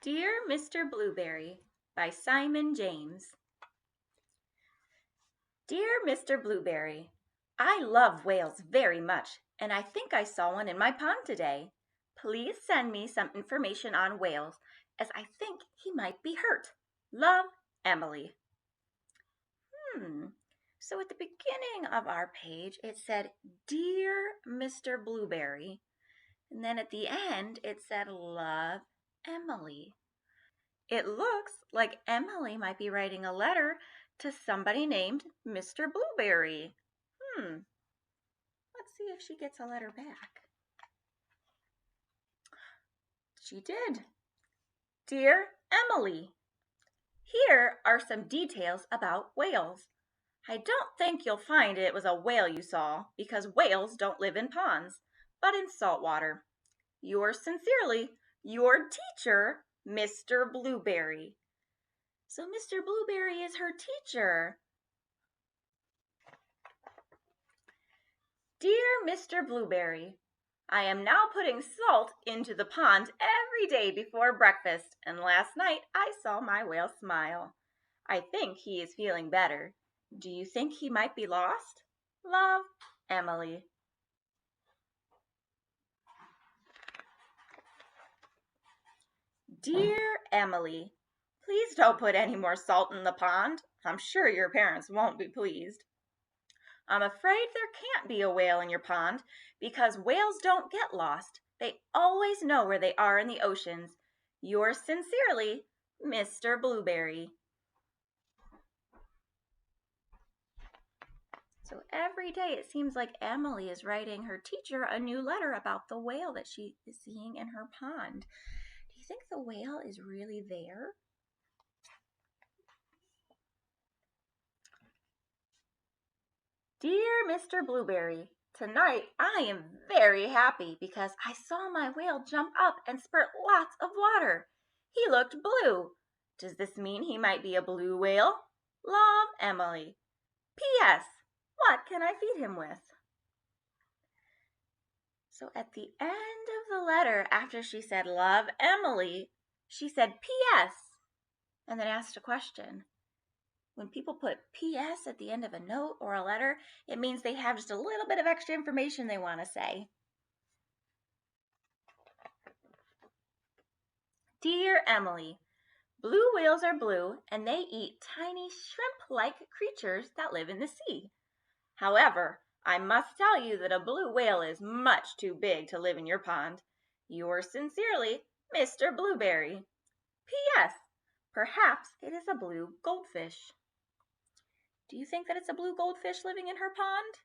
Dear Mr. Blueberry by Simon James. Dear Mr. Blueberry, I love whales very much, and I think I saw one in my pond today. Please send me some information on whales, as I think he might be hurt. Love, Emily. So at the beginning of our page, it said, Dear Mr. Blueberry, and then at the end, it said, Love, Emily. It looks like Emily might be writing a letter to somebody named Mr. Blueberry. Let's see if she gets a letter back. She did. Dear Emily, here are some details about whales. I don't think you'll find it was a whale you saw because whales don't live in ponds, but in salt water. Yours sincerely, your teacher, Mr. Blueberry. So Mr. Blueberry is her teacher. Dear Mr. Blueberry, I am now putting salt into the pond every day before breakfast, and last night I saw my whale smile. I think he is feeling better. Do you think he might be lost? Love, Emily. Dear Emily, please don't put any more salt in the pond. I'm sure your parents won't be pleased. I'm afraid there can't be a whale in your pond because whales don't get lost. They always know where they are in the oceans. Yours sincerely, Mr. Blueberry. So every day it seems like Emily is writing her teacher a new letter about the whale that she is seeing in her pond. Do you think the whale is really there? Dear Mr. Blueberry, tonight I am very happy because I saw my whale jump up and spurt lots of water. He looked blue. Does this mean he might be a blue whale? Love, Emily. P.S. What can I feed him with? So at the end of the letter, after she said, Love, Emily, she said, P.S. and then asked a question. When people put P.S. at the end of a note or a letter, it means they have just a little bit of extra information they want to say. Dear Emily, blue whales are blue and they eat tiny shrimp-like creatures that live in the sea. However, I must tell you that a blue whale is much too big to live in your pond. Yours sincerely, Mr. Blueberry. P.S. Perhaps it is a blue goldfish. Do you think that it's a blue goldfish living in her pond?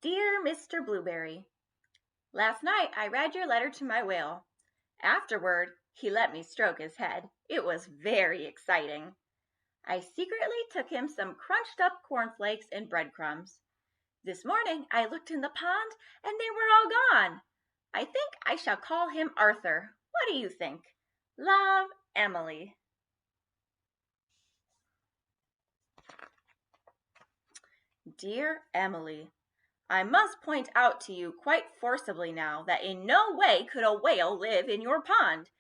Dear Mr. Blueberry, last night I read your letter to my whale. Afterward, he let me stroke his head. It was very exciting. I secretly took him some crunched up cornflakes and breadcrumbs. This morning I looked in the pond and they were all gone. I think I shall call him Arthur. What do you think? Love, Emily. Dear Emily, I must point out to you quite forcibly now that in no way could a whale live in your pond.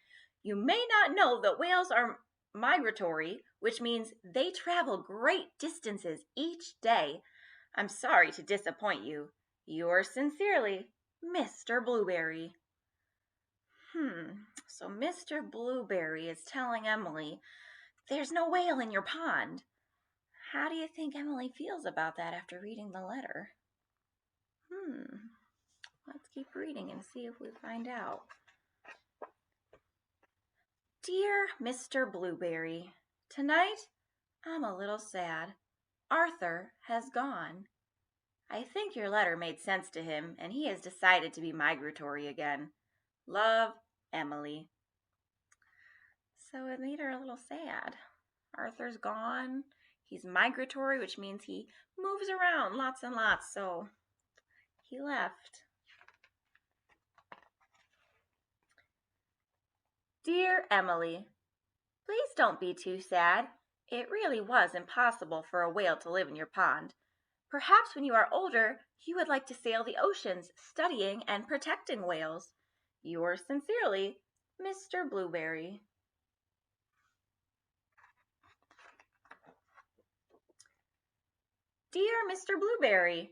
You may not know that whales are migratory, which means they travel great distances each day. I'm sorry to disappoint you. Yours sincerely, Mr. Blueberry. So Mr. Blueberry is telling Emily, there's no whale in your pond. How do you think Emily feels about that after reading the letter? Let's keep reading and see if we find out. Dear Mr. Blueberry, tonight I'm a little sad. Arthur has gone. I think your letter made sense to him, and he has decided to be migratory again. Love, Emily. So it made her a little sad. Arthur's gone. He's migratory, which means he moves around lots and lots, so he left. Dear Emily, please don't be too sad. It really was impossible for a whale to live in your pond. Perhaps when you are older, you would like to sail the oceans, studying and protecting whales. Yours sincerely, Mr. Blueberry. Dear Mr. Blueberry,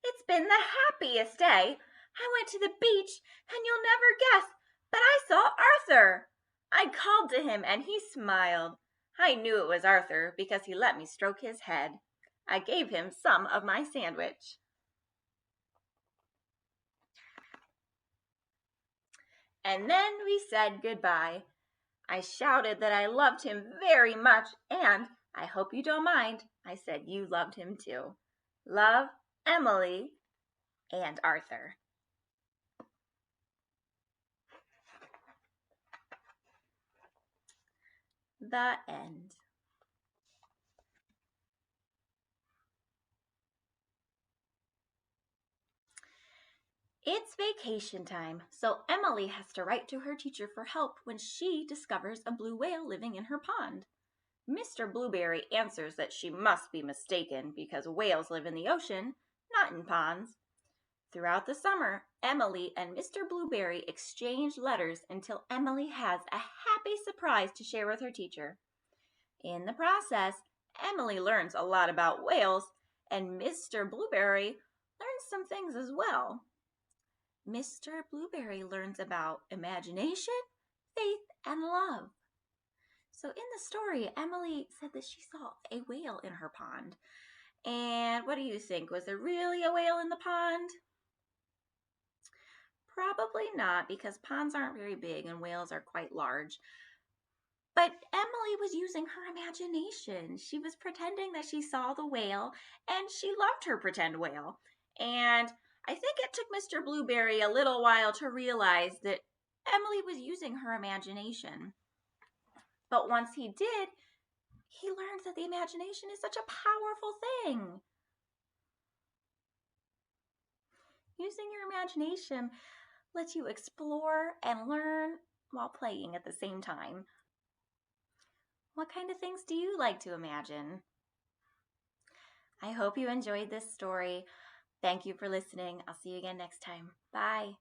it's been the happiest day. I went to the beach, and you'll never guess, but I saw Arthur. I called to him, and he smiled. I knew it was Arthur because he let me stroke his head. I gave him some of my sandwich. And then we said goodbye. I shouted that I loved him very much, and I hope you don't mind, I said you loved him too. Love, Emily and Arthur. The end. It's vacation time, so Emily has to write to her teacher for help when she discovers a blue whale living in her pond. Mr. Blueberry answers that she must be mistaken because whales live in the ocean, not in ponds. Throughout the summer, Emily and Mr. Blueberry exchange letters until Emily has a happy surprise to share with her teacher. In the process, Emily learns a lot about whales, and Mr. Blueberry learns some things as well. Mr. Blueberry learns about imagination, faith, and love. So in the story, Emily said that she saw a whale in her pond. And what do you think? Was there really a whale in the pond? Probably not, because ponds aren't very big and whales are quite large. But Emily was using her imagination. She was pretending that she saw the whale, and she loved her pretend whale. And I think it took Mr. Blueberry a little while to realize that Emily was using her imagination. But once he did, he learned that the imagination is such a powerful thing. Using your imagination lets you explore and learn while playing at the same time. What kind of things do you like to imagine? I hope you enjoyed this story. Thank you for listening. I'll see you again next time. Bye.